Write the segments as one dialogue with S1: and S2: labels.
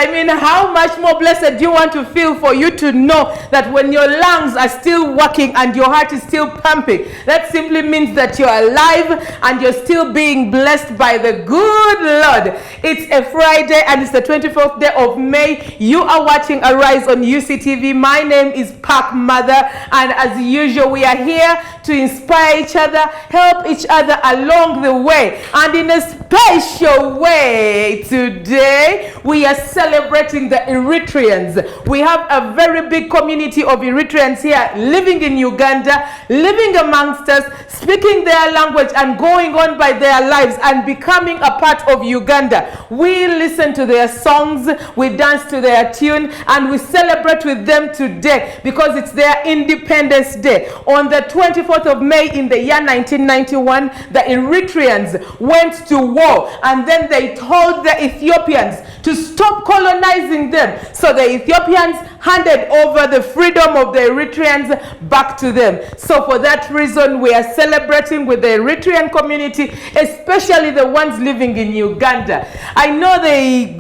S1: I mean, how much more blessed do you want to feel for you to know that when your lungs are still working and your heart is still pumping, that simply means that you're alive and you're still being blessed by the good Lord. It's a Friday and it's the 24th day of May. You are watching Arise on UCTV. My name is Park Mother, and as usual, we are here to inspire each other, help each other along the way. And in a special way today, we are celebrating the Eritreans. We have a very big community of Eritreans here living in Uganda, living amongst us, speaking their language and going on by their lives and becoming a part of Uganda. We listen to their songs, we dance to their tune, and we celebrate with them today because it's their Independence Day. On the 24th of May in the year 1991, the Eritreans went to war, and then they told the Ethiopians to stop colonizing them. So the Ethiopians handed over the freedom of the Eritreans back to them. So for that reason, we are celebrating with the Eritrean community, especially the ones living in Uganda. I know they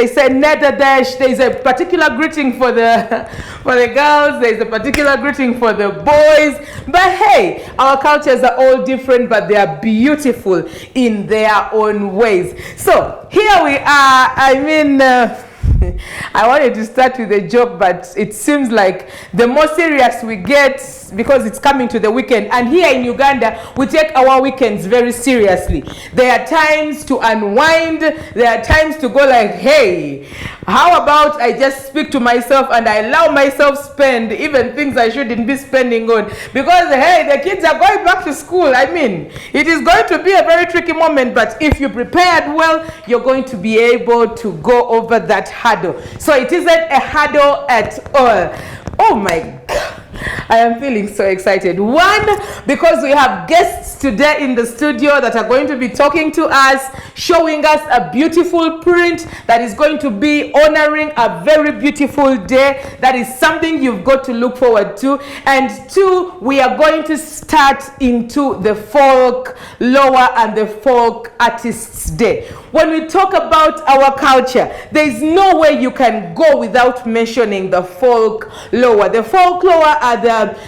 S1: say Nederdash. There's a particular greeting for the girls, there's a particular greeting for the boys. But hey, our cultures are all different, but they are beautiful in their own ways. So here we are. I wanted to start with a joke, but it seems like the more serious we get, because it's coming to the weekend. And here in Uganda, we take our weekends very seriously. There are times to unwind. There are times to go like, hey, how about I just speak to myself and I allow myself spend even things I shouldn't be spending on. Because, hey, the kids are going back to school. I mean, it is going to be a very tricky moment, but if you prepared well, you're going to be able to go over that hurdle. So it isn't a hurdle at all. Oh my God. I am feeling so excited. One, because we have guests today in the studio that are going to be talking to us, showing us a beautiful print that is going to be honoring a very beautiful day. That is something you've got to look forward to. And two, we are going to start into the folk lower and the folk artists day. When we talk about our culture, there is no way you can go without mentioning the folk lower. The folk lower are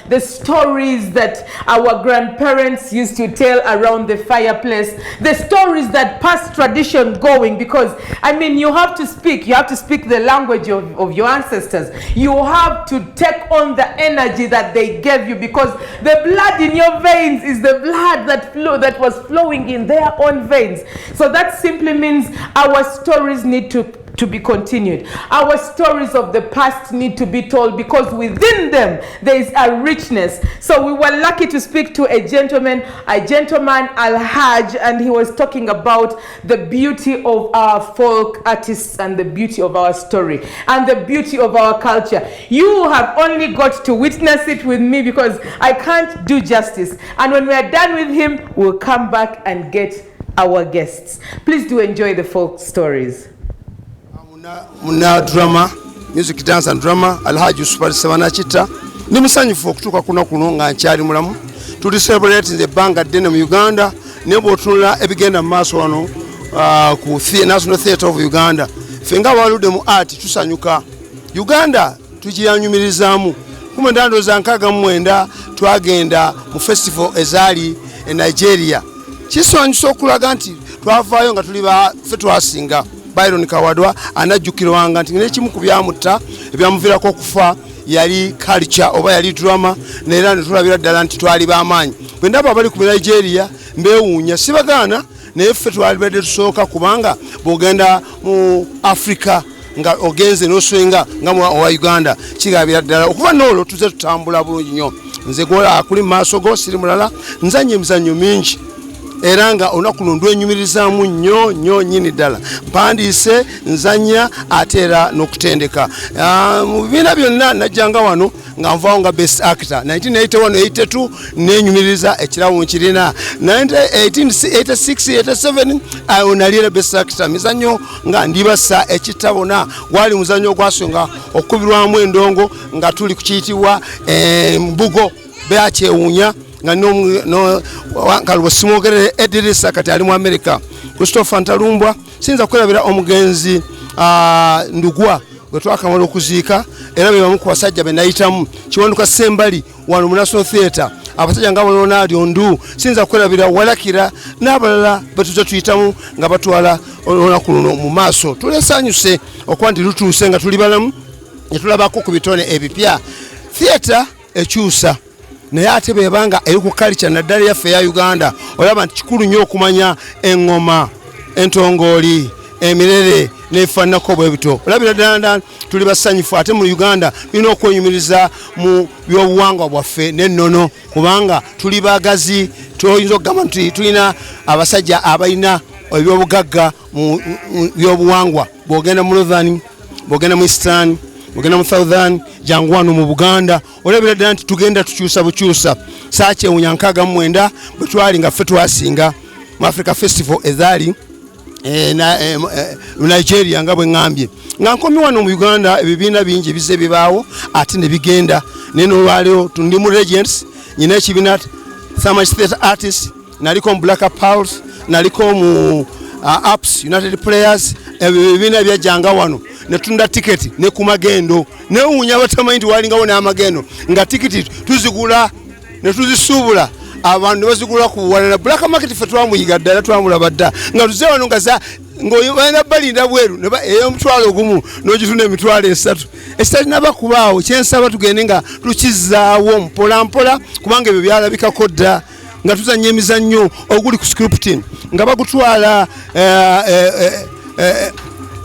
S1: the stories that our grandparents used to tell around the fireplace, the stories that pass tradition going, because I mean, you have to speak the language of your ancestors. You have to take on the energy that they gave you, because the blood in your veins is the blood that was flowing in their own veins. So that simply means our stories need to be continued. Our stories of the past need to be told, because within them there is a richness. So we were lucky to speak to a gentleman, Al-Haj, and he was talking about the beauty of our folk artists and the beauty of our story and the beauty of our culture. You have only got to witness it with me, because I can't do justice. And when we are done with him, we'll come back and get our guests. Please do enjoy the folk stories.
S2: Muna drama, music, dance and drama, Al-Haj Savana Chita. Nimusanyufu okutuuka kuno nga nkyali mulamu. Tuli celebrate in the Banga Dene mu Uganda. Nebo tunula ebigenda mu maaso wano ku National Theatre of Uganda. Fenga waludde mu art tusanyuka. Uganda tugiyanyumirizaamu. Kuma ndandooza nkaaga mu mwenda twagenda mu festival ezaali e Nigeria. Kisanyusa okulaga nti twavaayo nga tuli ffe twasinga. Byron Kawadwa anajjukirwanga nti n'ekimu ku byamutta ebyamuviirako okufa yali culture oba yali drama, neera ne tulabira ddala nti twali b'amaanyi. Bwe ndaba abali ku Nigeria mbeewuunya, sibagaana naye ffe twalibadde tusooka, kubanga bw'ogenda mu Africa nga ogenze n'oswenga nga owa Uganda kigabira ddala. Okuva n'olwo tuze tutambula bulungi nnyo. Nze gwola akuli mu maaso go siri mulala, nzanye emizannyo mingi. Era nga olunaku luno ndwenyumirizaamu nnyo nnyini ddala. Mpandiise, nzanya ate era n'okutendeka. Mu bibiina byonna najjanga wano nga nvaawo nga best actor. 1981-82 nenyumiriza ekirawo nkirina. 1986-87 naliera best actor. Mizannyo nga ndibasa ekitabona. Gwali muzannyo gwasonga okubirwamu endongo nga tuli kukiyitibwa Mbugo Beakyewuunya. No Kalwa Simogere Edirisa kati ali mu America. Christopher Ntalumbwa sinza kwelabira omugenzi ndugwa gwe twakamala okuziika era be bamu ku basajja be nayitamu Kiwanduka Sembali wano mu National Theatre abasajja nga Ronaldo Ondu sinza kwerabira Walakira n'abalala betuza tuyitamu nga batwala olunaku luno mu maaso tulesanyuse okuba nti lutuuse nga tuli balamu ne tulabako ku bitone ebipya theatre ekyusa naye ate bebanga eri ku culture naddala yaffe ya Uganda olaba nti kikulu nnyo okumanya eŋŋoma entongooli emirere nefanako bwebito olabira ddala tuli basanyufu ate mu Uganda tulina okwenyumiriza mu byobuwangwa bwaffe n'ennono kubanga tuli bagazi tuyinza okugamba nti tulina abasajja abalina ebyobugagga mu byobuwangwa bw'ogenda mu Northern bw'ogenda mu Eastern bw'ogenda mu Southern jangu wano mu Buganda olabira ddala nti tugenda tukyusa bukyusa saakyewunya 69 bwe twali nga ffe twasinga mu Africa Festival ezaali Nigeria nga bwe ngambye nga nkomi wano mu Uganda ebibiina bingi bize bibaawo ate ne bigenda neno olwaliro tundi mu Regents nyina ekibiina Thamage Theatre Artists naliko mu Black Pulse naliko mu Apps United Players ebibiina byajjanga wano ne tunda tiketi ne ku magendo newuunya batamanyi nti walingawo n'amagendo nga tiketi tuzigula ne tuzisuubula abantu bazigula ku walala black market fe twamuyiga ddala twamulaba dda nga tuze wano nga ngoyina balinda bweru ne ey'omutwalo gumu n'ogitunda emitwalo 3 esitalina kubaawo kyensaba tugende nga tukizaawo mpolampola kubanga ebyo byalabikako dda nga tuzanya emizannyo oguli ku scripting nga bagutwala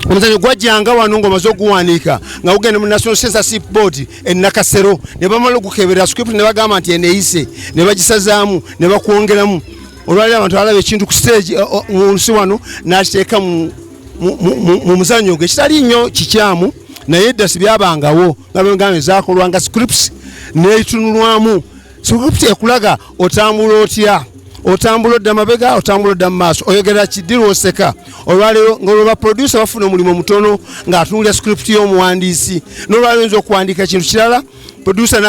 S2: omuzannyo gwajjanga wano ng'omaze okuguwandiika nga gugenda mu National Censorship Board Nakasero ne bamala okukebera script ne bagamba nti eneeyise ne bagisazaamu ne bakwongeramu olwaliro abantu alaba ekintu ku stage mu nsi wano n'akiteeka mu muzannyo gwe kitali nnyo kikyamu naye edda sibyabangawo nga bwengamba ezaakolwa nga scripts neetunulwamu script ekulaga otambula otya otambula odda mabega otambula odda mu maaso oyogera kiddiro oseka olwaliro ng'olwo producer bafuna omulimu mutono ng'atunuulira script y'omuwandiisi n'olwaliro oyinza okuwandiika ekintu kirala producer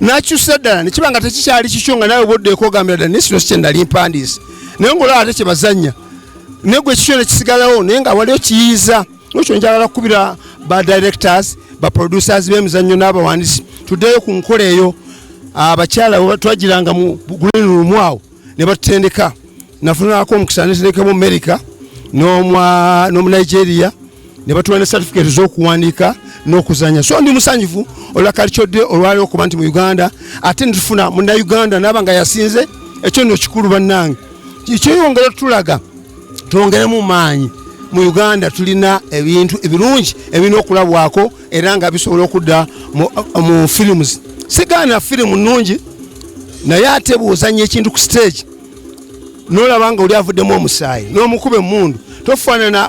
S2: n'akyusa ddala ne kiba nga tekikyali kikyo nga nawe bwoddeeko ogambira ddala naye kino si kye nali mpandiise naye ng'olaba ate kye bazannya naye gwe kikyo ne kisigalawo naye nga waliyo kiyiiza n'ekyo njagala kukubira ba directors ba producers b'emizannyo n'abawandiisi tuddeyo ku nkola eyo abakyala twagiranga mu green room awo ne batutendeka nafunako omukisa netendeka mu America n'omu Nigeria ne batuwa ne certificate z'okuwandiika n'okuzanya so ndi musanyifu olwakalikyodde olwaliro okuba nti mu Uganda ate netufuna munnauganda naaba nga yasinze ekyo nno kikulu bannange kikyeyongera tulaga twongeremu maanyi mu Uganda tulina ebintu ebirungi ebirina okulabwako era nga bisobola okudda mu films sigana firimu nnungi naye ate bw'ozanya ekintu ku stage n'olaba nga oli avuddemu omusaayi n'omukuba emmundu tofaanana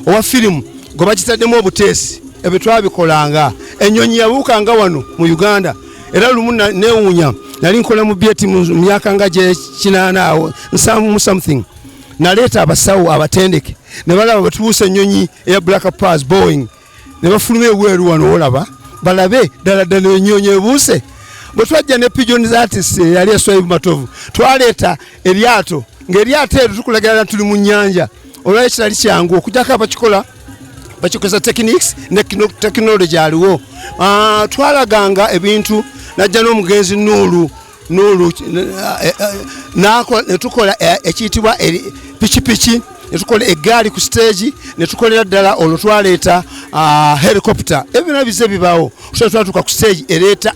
S2: owa firimu gwe bakitaddemu obuteesi ebyo twabikolanga ennyonyi yabuukanga wano mu Uganda era lumu neewuunya nali nkola mu byeti mu myaka nga gye 7 something naleeta abasawo abatendeke ne balaba batubuusa ennyonyi eya Black Pulse Boeing ne bafuluma ebweru wano olaba balabe ddala ennyonyi ebuuse bwe twajja ne pigeon artist yali eswaibu matovu twaleeta eryato ng'eryato eryo tukulagira tuli mu nnyanja olwali kitali kyangu okujjako abakikola bakikozesa techniques ne technology aliwo twalaganga ebintu najja n'omugenzi Nuulu netukola ekiyitibwa pikipiki netukola eggaali ku stage netukolera ddala olwo twaleeta helicopter ebyo bize bibaawo twatuka ku stage ereeta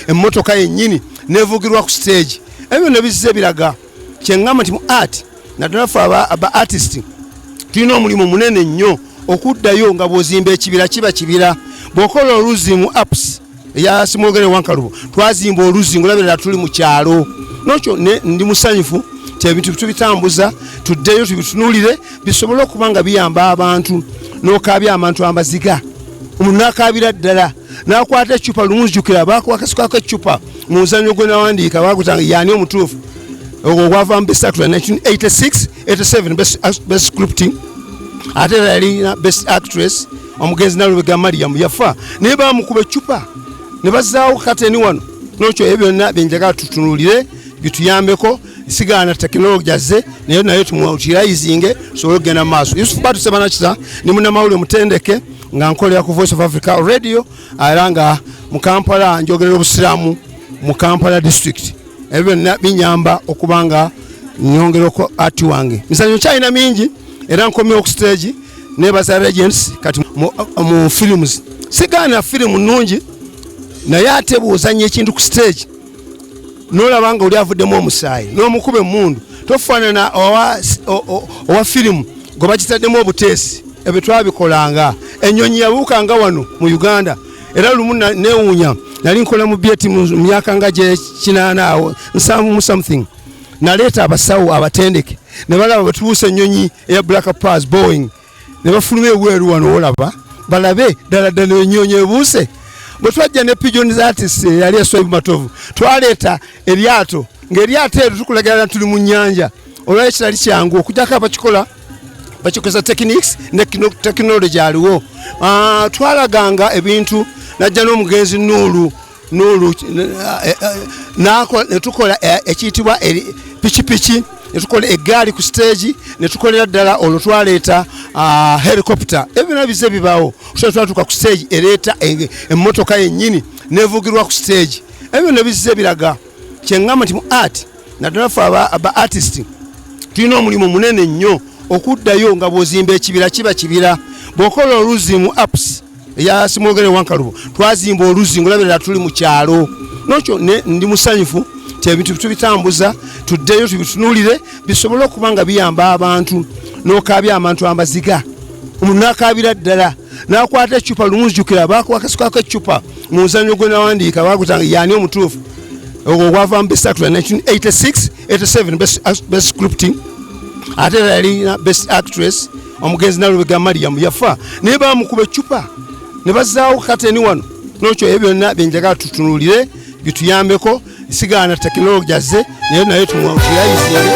S2: emmotoka yennyini nevugirwa ku stage ebyo ne bize biraga kyeŋŋamba nti mu art naddala ffe aba artist tulina omulimu munene nnyo okuddayo nga bw'ozimba ekibira kiba kibira bw'okola oluzzi mu apps eya Simwogere Wankalubo twazimba oluzzi ng'olabirira tuli mu kyalo nokyo ndi musanyufu nti ebintu tubitambuza tuddeyo tubitunuulire bisobole okuba nga biyamba abantu n'okaabya abantu amaziga omuntu n'akaabira ddala n'akwata eccupa lumuzijjukira baakuwa akasukako eccupa mu muzannyo gwe nawandiika baagutanga yaani omutuufu ogwo gwava mu best actor 1986 87 best scripting ate era yalina best actress omugenzi Nalubega Mariam yafa naye baamukuba eccupa ne bazaawo kateni wano nokyo ebyo byonna byenjagala tutunuulire bituyambeko sigaana tekinologiya ze naye tumuutilizinge tusobole okugenda mu maaso. Yusufu Batu Sebanakita ni munnamawulire mutendeke nga nkolera ku Voice of Africa radio era nga mu Kampala njogerera obusiraamu mu Kampala district. Ebyo byonna binyamba okuba nga nyongerako ati wange. Mizannyo kyalina mingi era nkomyewo ku stage nebaza regents kati mu films. Sigaana firimu nnungi naye ate bw'ozannya ekintu ku stage n'olaba nga oli avuddemu omusaayi n'omukuba emmundu tofaanana owa firimu gwe bakitaddemu obuteesi. Ebyo twabikolanga. Ennyonyi yabuukanga wano mu Uganda era lumu neewuunya nali nkola mu byeti mu myaka nga gye 8 something naleeta abasawo abatendeke ne balaba batubuusa ennyonyi eya Black Pass Boeing ne bafuluma ebweru wano olaba balabe ddala ennyonyi ebuuse. Bwe twajja ne pigeons artist yali eswaibu matovu twaleeta eryato ng'eryato eryo tukulagira tuli mu nnyanja olwali kitali kyangu okujjako bakikozesa techniques ne technology aliwo. Twalaganga ebintu najja n'omugenzi Nuulu netukola ekiyitibwa pikipiki netukola eggaali ku stage netukolera ddala olwo twaleeta helicopter. Ebyo nabize bibaawo twatuuka ku stage ereeta emmotoka yennyini nevugirwa ku stage. Ebyo nabize biraga kyeŋŋamba nti mu art naddala ffe aba artist tulina omulimu munene nnyo okuddayo nga bw'ozimba ekibira kiba kibira. Bw'okola oluzzi mu apps eya Simwogere Wankalubo twazimba oluzzi ng'olabirira tuli mu kyalo. Nokyo ndi musanyufu nti ebintu tubitambuza tuddeyo tubitunuulire bisobole okuba nga biyamba abantu n'okaabya abantu amaziga. Omuntu n'akaabira ddala n'akwata eccupa lumuzijukira baakakasukako eccupa mu muzannyo gwe nawandiika baagutanga yaani omutuufu ogwo gwava mu best actress 1986 87 best scripting ate era yalina best actress omugenzi Nalubega Mariam yafa naye baamukuba eccupa ne bazzaawo kateni wano. Nokyo ebyo byonna byenjagala tutunuulire bituyambeko sigaana tekinologiya ze naye tumuutilizinge.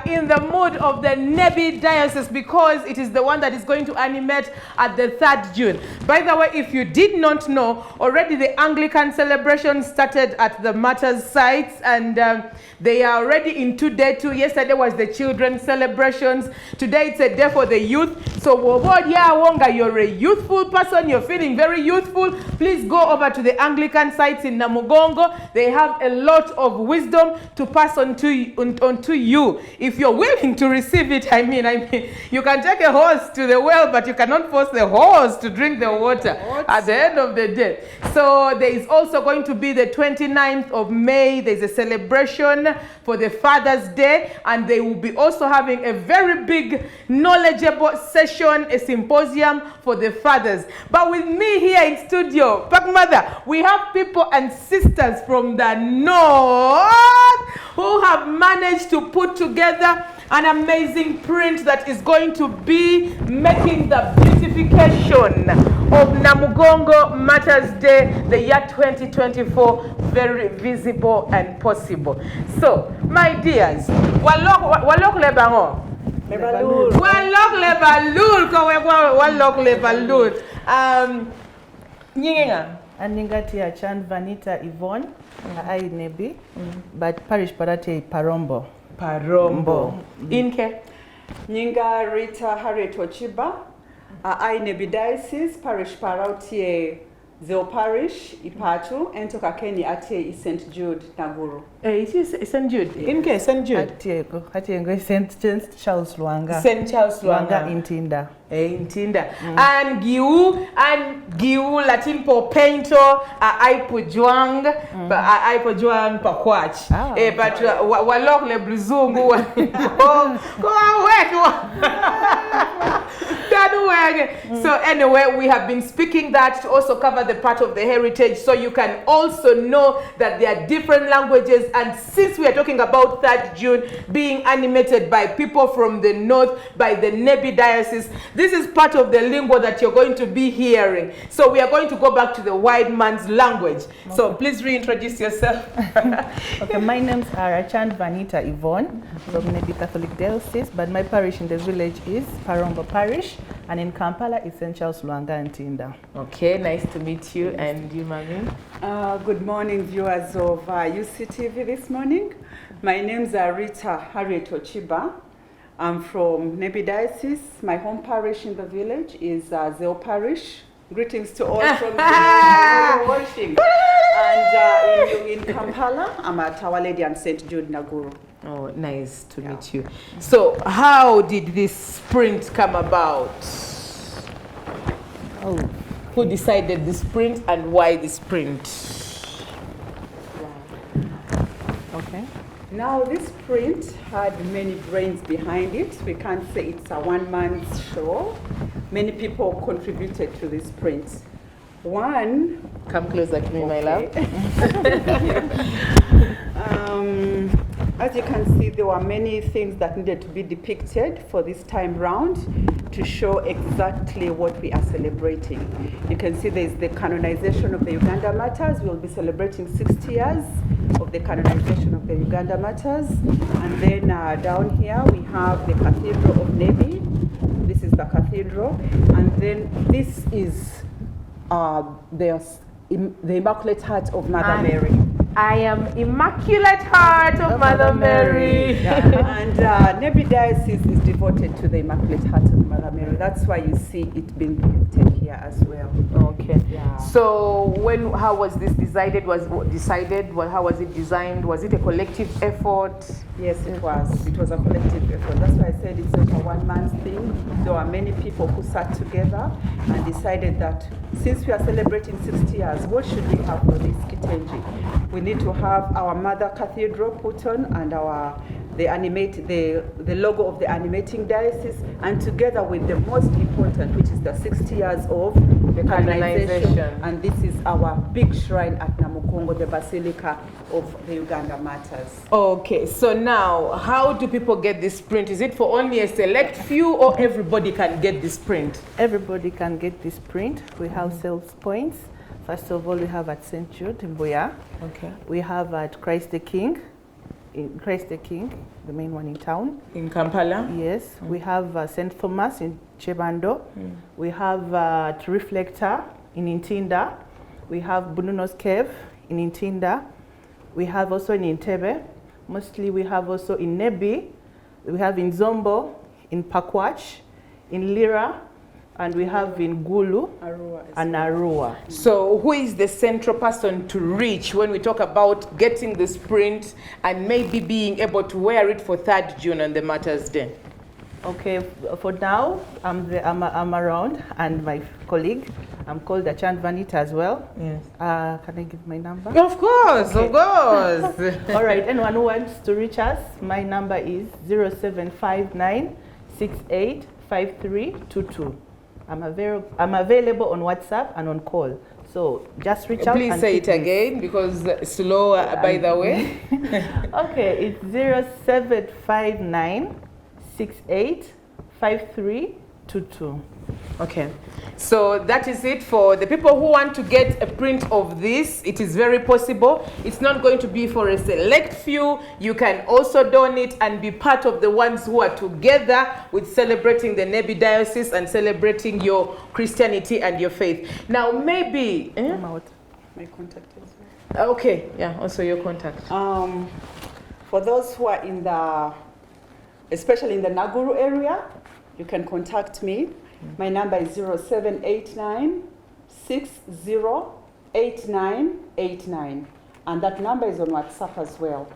S1: In the mood of the Nebi Diocese because it is the one that is going to animate at the 3rd June. By the way, if you did not know, already the Anglican celebration started at the Martyrs sites and they are already in 2 day 2. Yesterday was the children's celebrations. Today it's a day for the youth. So Wonga, you're a youthful person, you're feeling very youthful, please go over to the Anglican sites in Namugongo. They have a lot of wisdom to pass on to you. if you're willing to receive it, I mean, you can take a horse to the well, but you cannot force the horse to drink the water at the end of the day. So there is also going to be the 29th of May. There's a celebration for the Father's Day, and they will be also having a very big knowledgeable session, a symposium for the fathers. But with me here in studio, Pak Mother, we have people and sisters from the north who have managed to put together an amazing print that is going to be making the beautification of Namugongo Matters Day, the year 2024, very visible and possible. So, my dears, walok lebango. Walok lebalul, walok lebalul. Nyinga.
S3: Aningati Achan Vanita Yvonne, I Nebi, but Parish Parate Parombo.
S1: Parombo. Inke.
S4: Nyinga Rita Harriet Ochiba, I Nebi Diocese, Parish Parautie Zeo Parish, Ipatu, and Tokakeni Ate St. Jude, Naguru.
S1: It is St. Jude. Inke, St. Jude.
S3: Ate St. Charles Luanga.
S1: St. Charles Luanga.
S3: Intinda.
S1: Intinda. And Giu Latin po painto aipo juang pakwach. But walok le bluzungu go So anyway, we have been speaking that to also cover the part of the heritage, so you can also know that there are different languages. And since we are talking about 3rd June being animated by people from the north, by the Nebi Diocese, this is part of the lingo that you're going to be hearing. So we are going to go back to the white man's language. Okay. So please reintroduce yourself.
S3: Okay, my names are Achan Vanita Yvonne from Nebi Catholic Diocese, but my parish in the village is Parombo Parish, and in Kampala is St. Charles Luanga and Tinda.
S1: Okay, nice to meet you. And you, Mami?
S4: Good morning, viewers of UCTV this morning. My name's Rita Harriet Ochiba. I'm from Nebi Diocese. My home parish in the village is Zeo Parish. Greetings to all from the watching. And in Kampala, I'm at Our Lady and St. Jude, Naguru.
S1: Oh, nice to meet you. So, how did this print come about?
S3: Oh.
S1: Who decided this print and why this print?
S3: Okay.
S4: Now, this print had many brains behind it. We can't say it's a one-man show. Many people contributed to this print. One...
S1: Come closer to me, my love.
S4: As you can see, there were many things that needed to be depicted for this time round to show exactly what we are celebrating. You can see there's the canonization of the Uganda Matters. We'll be celebrating 60 years of the canonization of the Uganda Matters. And then down here we have the Cathedral of Nebi. This is the cathedral. And then this is the Immaculate Heart of Mother Mary.
S1: I am Immaculate Heart of Mother Mary.
S4: Yeah. And Nebi Diocese is devoted to the Immaculate Heart of Mother Mary. That's why you see it being depicted here as well.
S1: Okay.
S4: Yeah.
S1: So how was this decided? How was it designed? Was it a collective effort?
S4: Yes, it was. It was a collective effort. That's why I said it's not a one-man's thing. There were many people who sat together and decided that since we are celebrating 60 years, what should we have for this Kitenji? We need to have our mother cathedral put on and the logo of the animating diocese, and together with the most important, which is the 60 years of the canonization. And this is our big shrine at Namugongo, the Basilica of the Uganda Matters.
S1: Okay, so now how do people get this print? Is it for only a select few, or everybody can get this print?
S3: Everybody can get this print. We have sales points. First of all, we have at St. Jude in Buya.
S1: Okay.
S3: We have at Christ the King, the main one in town.
S1: In Kampala?
S3: Yes. We have St. Thomas in Chebando. We have at Reflector in Intinda. We have Bununo's Cave in Intinda. We have also in Entebbe. Mostly we have also in Nebi. We have in Zombo, in Pakwach, in Lira, and we have in Gulu
S4: Arua as
S3: and
S4: well.
S3: Arua.
S1: So who is the central person to reach when we talk about getting this print and maybe being able to wear it for 3rd June on the Martyrs' Day?
S3: Okay, for now, I'm around, and my colleague, I'm called Achan Vanita as well.
S1: Yes.
S3: Can I give my number?
S1: Of course,
S3: Okay.
S1: of course.
S3: All right, anyone who wants to reach us, my number is 0759685322. I'm available on WhatsApp and on call. So just reach out.
S1: Please
S3: and
S1: say it
S3: keep me.
S1: again because slower, by the way.
S3: Okay, it's 0759685322.
S1: Okay, so that is it for the people who want to get a print of this. It is very possible. It's not going to be for a select few. You can also donate and be part of the ones who are together with celebrating the Nebi Diocese and celebrating your Christianity and your faith. Now, maybe...
S3: I'm out.
S4: My contact as well.
S1: Okay, yeah, also your contact.
S4: For those who are in the, especially in the Naguru area, you can contact me. My number is 0789 608989, and that number is on WhatsApp as well.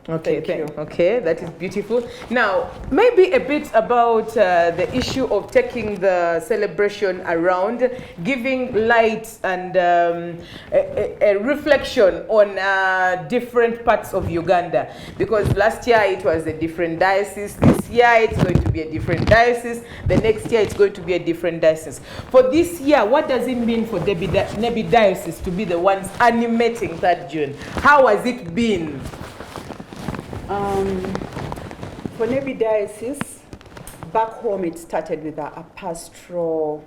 S1: Okay,
S4: Thank you.
S1: Okay, that is beautiful. Now, maybe a bit about the issue of taking the celebration around, giving light and a reflection on different parts of Uganda. Because last year it was a different diocese, this year it's going to be a different diocese, the next year it's going to be a different diocese. For this year, what does it mean for Nebi Diocese to be the ones animating 3rd June? How has it been?
S4: For Nebi Diocese, back home it started with a pastoral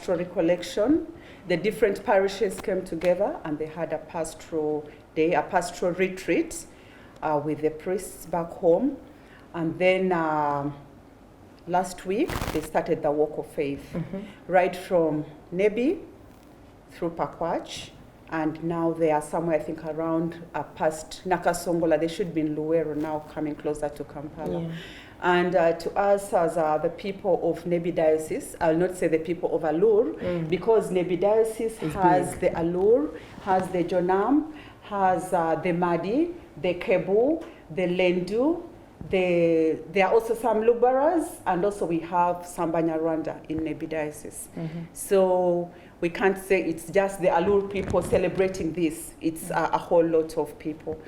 S4: recollection. The different parishes came together and they had a pastoral day, a pastoral retreat with the priests back home. And then last week they started the Walk of Faith, right from Nebi through Pakwach. And now they are somewhere, I think, around past Nakasongola. They should be in Luwero now, coming closer to Kampala.
S1: Yeah.
S4: And to us as the people of Nebi Diocese, I'll not say the people of Alur, because Nebi Diocese has the Alur, has the Jonam, has the Madi, the Kebu, the Lendu, there are also some Lubaras, and also we have some Banyarwanda in Nebi Diocese. So we can't say it's just the Alur people celebrating this. It's a whole lot of people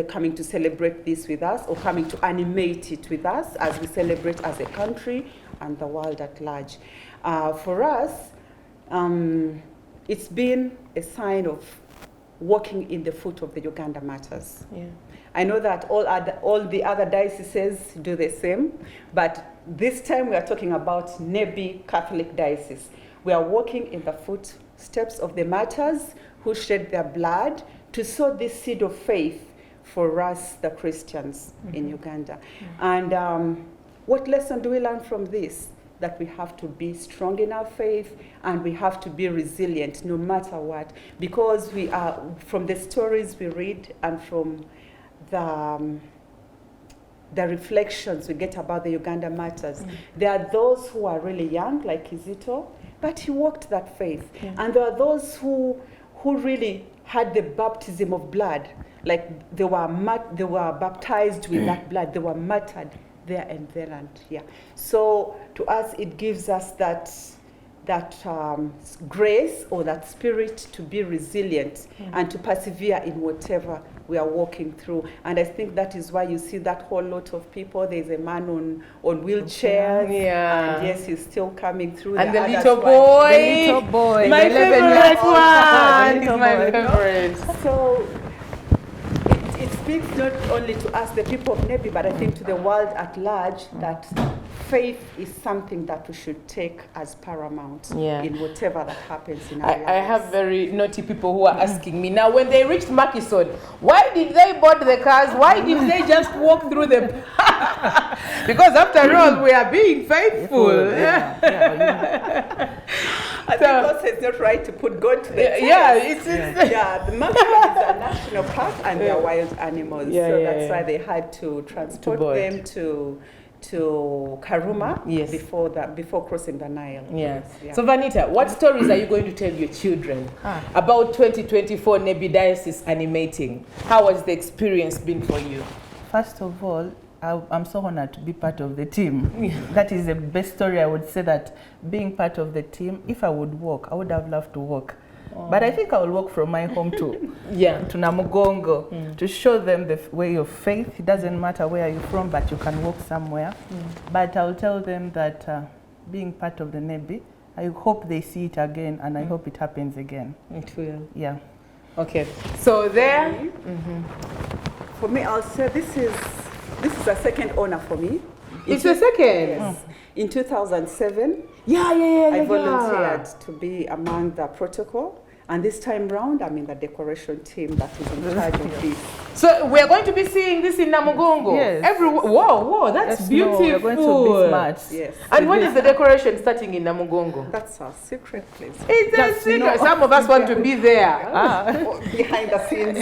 S4: coming to celebrate this with us, or coming to animate it with us as we celebrate as a country and the world at large. For us, it's been a sign of walking in the foot of the Uganda Martyrs.
S1: Yeah.
S4: I know that all the other dioceses do the same, but this time we are talking about Nebi Catholic Diocese. We are walking in the footsteps of the martyrs who shed their blood to sow this seed of faith for us, the Christians in Uganda. And what lesson do we learn from this? That we have to be strong in our faith and we have to be resilient no matter what. Because we are, from the stories we read and from the reflections we get about the Uganda martyrs, there are those who are really young, like Kizito, but he walked that faith. And there are those who really had the baptism of blood, like they were baptized with that blood, they were martyred there and then and here. So to us, it gives us that grace or that spirit to be resilient and to persevere in whatever we are walking through. And I think that is why you see that whole lot of people. There's a man on wheelchairs,
S1: Yeah.
S4: and yes, he's still coming through.
S1: And the
S4: others
S1: little
S4: were-
S1: boy.
S3: The little boy.
S1: My
S3: the 11
S1: favorite
S3: years old.
S1: one.
S3: The
S1: He's
S3: little
S1: my
S3: boy.
S1: favorite.
S4: So it speaks not only to us, the people of Nebi, but I think to the world at large, that faith is something that we should take as paramount in whatever that happens in our lives.
S1: I have very naughty people who are asking me now, when they reached Makison, why did they board the cars? Why didn't they just walk through the because after all we are being faithful.
S4: I think also it's not right to put God to the test. The Makison is a national park and they are wild animals, so that's why they had to transport them to to Karuma
S1: Yes.
S4: before crossing the Nile.
S1: Yeah.
S4: Yeah.
S1: So Vanita, what stories are you going to tell your children about 2024 Nebi Diocese animating? How has the experience been for you?
S3: First of all, I'm so honored to be part of the team. That is the best story. I would say that being part of the team, if I would walk, I would have loved to walk. But I think I will walk from my home to Namugongo to show them the way of faith. It doesn't matter where you're from, but you can walk somewhere. But I'll tell them that being part of the Nebi, I hope they see it again, and I hope it happens again.
S1: It will.
S3: Yeah.
S1: Okay. So there.
S4: For me, I'll say this is a second honor for me.
S1: It's a second.
S4: Yes. In 2007,
S1: Yeah.
S4: I volunteered to be among the protocol. And this time round, I'm in the decoration team that is in charge of this.
S1: So we're going to be seeing this in Namugongo.
S3: Yes.
S1: Whoa, that's
S3: Yes,
S1: beautiful.
S3: no, we're going to be smart.
S4: Yes.
S1: And when is the decoration starting in Namugongo?
S4: That's our secret place.
S1: It's a
S3: Just
S1: secret.
S3: no.
S1: Some of us want to be there.
S4: Behind the scenes.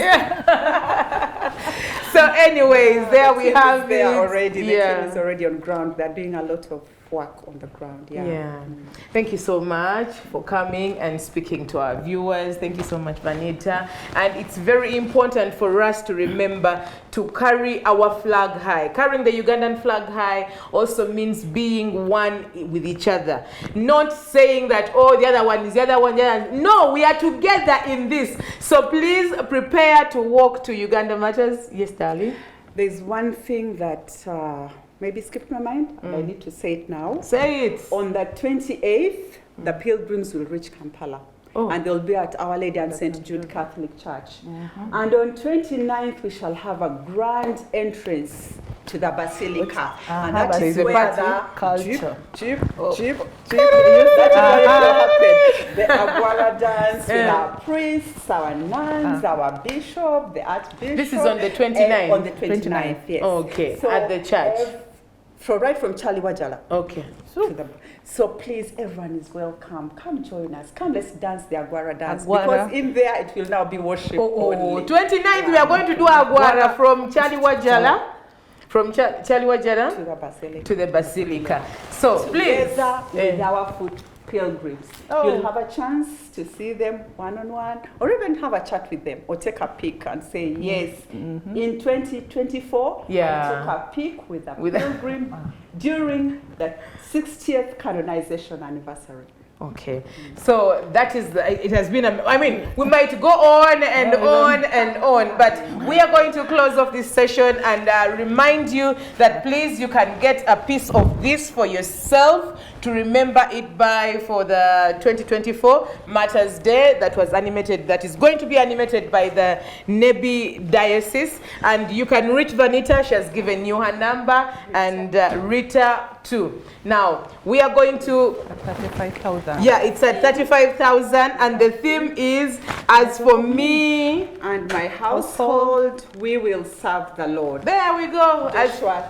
S1: So anyways, there we have
S4: They are
S1: it.
S4: already, the
S1: Yeah.
S4: team is already on ground. They're doing a lot of work on the ground.
S1: Yeah. Thank you so much for coming and speaking to our viewers. Thank you so much, Vanita. And it's very important for us to remember to carry our flag high. Carrying the Ugandan flag high also means being one with each other. Not saying that, oh, the other one is the other one. No, we are together in this. So please prepare to walk to Uganda Matters. Yes, darling.
S4: There's one thing that maybe skipped my mind, and I need to say it now.
S1: Say it.
S4: On the 28th, the pilgrims will reach Kampala.
S1: Oh.
S4: And they'll be at Our Lady and St. Jude Catholic Church. And on 29th, we shall have a grand entrance to the Basilica. And that is
S3: the
S4: where
S3: party
S4: the
S3: culture.
S4: jeep, that is where it will happen. The Agwara dance with our priests, our nuns, our bishop, the archbishop.
S1: This is on the 29th?
S4: On the 29th, yes.
S1: Okay, at the church.
S4: Right from Charlie Wajala.
S1: Okay.
S4: So please, everyone is welcome. Come join us. Come, let's dance the Agwara dance.
S3: Agwara.
S4: Because in there, it will now be worship only.
S1: 29th, we are going to do Agwara from Charlie Wajala. From Charlie Wajala
S4: To the Basilica.
S1: to the Basilica. So please.
S4: Together with our foot pilgrims. You'll have a chance to see them one-on-one, or even have a chat with them, or take a pic and say, yes, in 2024,
S1: Yeah.
S4: I took a pic with a pilgrim during the 60th canonization anniversary.
S1: Okay, so that is, it has been, I mean, we might go on and on and on, but we are going to close off this session and remind you that please, you can get a piece of this for yourself to remember it by for the 2024 Martyrs Day that was animated, that is going to be animated by the Nebi Diocese. And you can reach Vanita, she has given you her number, and Rita too. Now, we are going to
S3: 35,000.
S1: Yeah, it's at 35,000, and the theme is, as for me
S4: and my household, we will serve the Lord.
S1: There we go.
S4: Joshua